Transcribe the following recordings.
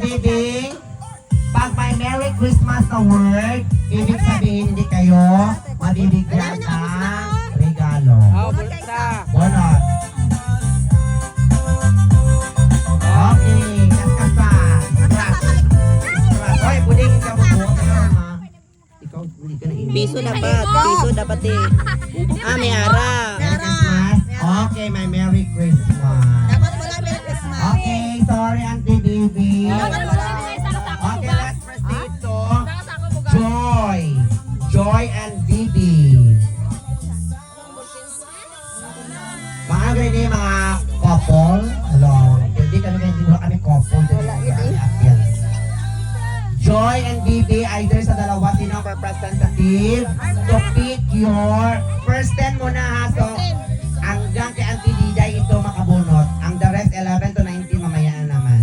Bibing, pag may Merry Christmas award, ibig sabihin hindi kayo mabibigyan ng regalo. Bonot. Okay, kaskasa. Scratch. Oy, puding ka mo po. Ikaw, hindi ka na ini. Piso dapat eh. May ara. Merry Christmas. Okay, may Merry Christmas. Dapat wala Merry Christmas. Okay, sorry Auntie Bibi. Dapat wala. Okay, let's proceed to Joy. Joy and Bibi. Mga ganyan mga couple. Hello. Hindi kami couple. Joy and Bibi, either sa dalawa, sino ang representative to pick your first 10 muna ha. So, hanggang kay Auntie Diday ito makabunot. Ang the rest 11 to 19 mamaya na naman.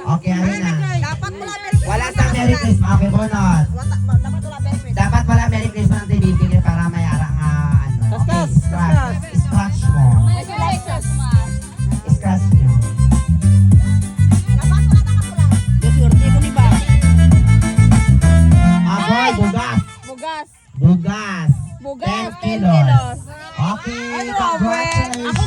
Okay, ano na? Dapat wala Merry Christmas. Wala sa Merry Christmas. Okay, bunot. Dapat wala Merry Christmas. Dapat wala Merry Christmas Auntie Bibi para mayara nga ano. Okay, scratch. Scratch mo. Scratch nyo. Dapat wala wala. Swerte ko ni ba? Aboy, bugas. Bugas. Bugas. 10 kilos. Okay, congratulations.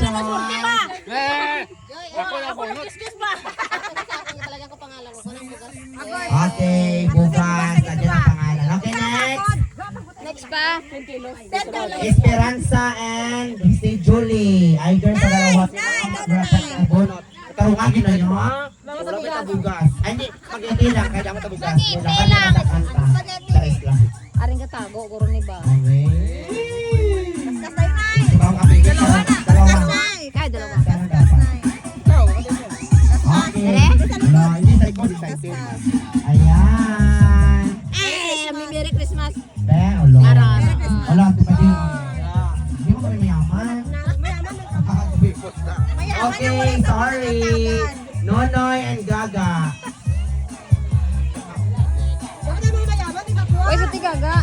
Talagang ko pangalan ko. Walang bugas. Okay, bugas. Nandiyan ang pangalan. Okay, next. Next pa? 10 kilos. Esperanza and si Julie. Either sa dalawa sila ang mag-represent ng bonot. Tarungan din na nyo, ha? Wala pa bugas. Ay, hindi. Spaghetti lang. Kaya dapat bugas. Spaghetti lang. Charis lang. Aring katago, guro ni ba? Okay. Kasay na. Ikaw ang kapigil. Dalawa. Kaya dalawa. Sana dapat. Okay. Wala, hindi sa ikaw, hindi sa ikaw. Ayan. May Merry Christmas. Be, ulo. Aran. Wala, di pa din. Hindi mo kami mayaman. Okay, sorry. Nonoy and Gaga. Uy, sa tigaga.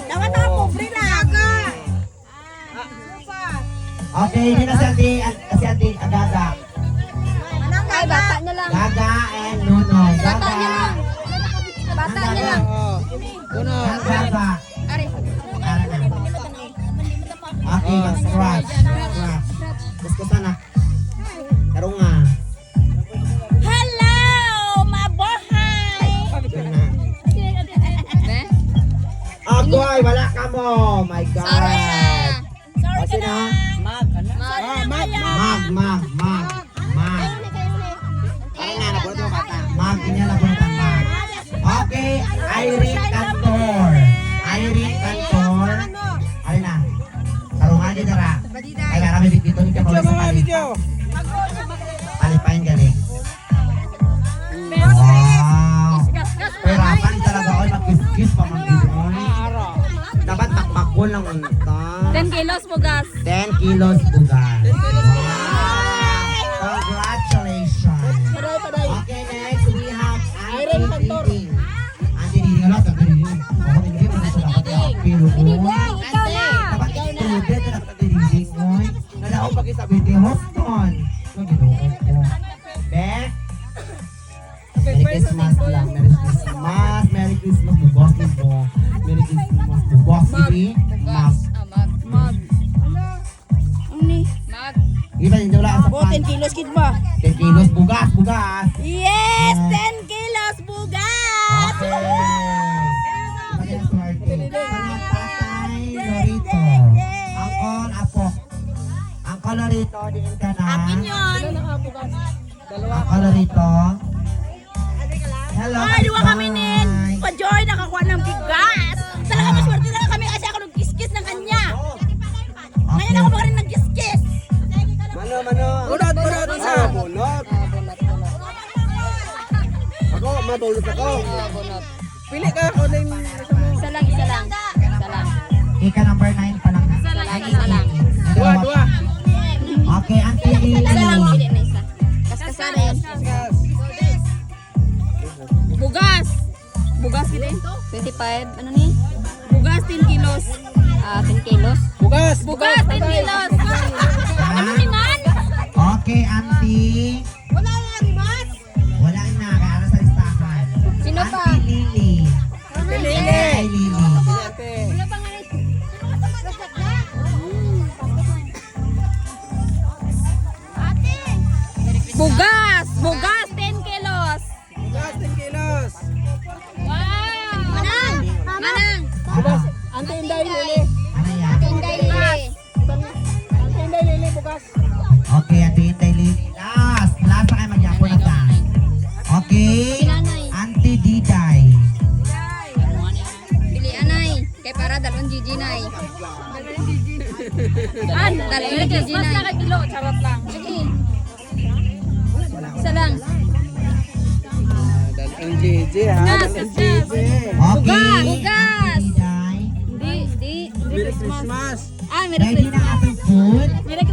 Dapat ako pobre na. Gaga. Okay, hindi na si Ate Gaga. Ay, bata niya lang. Gaga and Nonoy. Bata niya Gaga. lang. Bata niya lang. Ang Gaga. Ari. Para na. Okay, mag-scratch. Scratch. Gusto sana. Tarong nga. Hello, mabuhay. Agoy, wala ka mo. My God. Sorry na. O, sino? Mag. Parang nga, nabunod mo bata. Mag, inya nabunod ang mag. Okay, Irene Cantor. Irene Cantor. Ay na. Tarungan din dara. Ay, marami dito ni Kapolay sa palipa. Palipain galing. Wow. Perapan talaga ako mag-kiss pa mag-kiss. Dapat takmakul ng unta. 10 kilos bugas. 10 kilos bugas. Wow. Congratulations. Okay, next we have Auntie Diding. Auntie Diding, alam, Auntie Diding. Ako, hindi mo na siya dapat i-appeal ko. Ikaw na. Dapat i-included na dapat Auntie Diding, oy. Nalaong pag-isabi ni Houston. So, ginoo ko. Be? Merry Christmas lang. Merry Christmas. Merry Christmas. Bugos mo. Merry Christmas. Bugos. Sige. Mag. Mag. Ani? Mag. Iba yung wala sa pan. 10 kilos kid ba? 10 kilos. Bugas. Bugas. Yes! 10 kilos bugas! Okay. Magandang swerte. Mga tatay Lorito. Angkol Apo. Angkol Lorito. Diin ka na. Akin yun. Angkol Lorito. Hello. Ay, diwa kami nin! Pa-joy, nakakuha ng bigas! Talaga maswerte na kami kasi ako nag-kiss-kiss ng kanya! Ngayon ako pa rin nag-kiss-kiss! Mano. Bunot. Isa. Bunot. Ako, mabulot ako. Pili ka ako na yung... Isa lang. Ika number 9 pa lang. Isa lang. Dua. Okay, Auntie Lily. Isa lang, pili na isa. Kaskasa na yun. Bugas. Bugas kita 25. Ano ni? Bugas 10 kilos. 10 kilos. Bugas! Bugas 10 kilos. Ano ni man? Okay, Auntie. Wala nga ni man. Wala Bugas! Bugas, 10 kilos! Bugas, 10 kilos. Wow! Manang! Manang! Ano? Ante Inday Lili. Ano yan? Inday Lili. Ante Inday Lili, bugas. Okay, Ate Inday Lili. Last kayo magyapon na ta. Okay. Sinanay. Auntie Diday. Pili anay. Kay para dalawang Gigi nay. Dalawang Gigi nay. Charot lang. Sige. Isa lang. Ang JJ ha. Ang JJ. Okay. Bugas. Auntie Diday. Di. Merry Christmas. Ah, Merry Ready na Christmas. ating food? Merry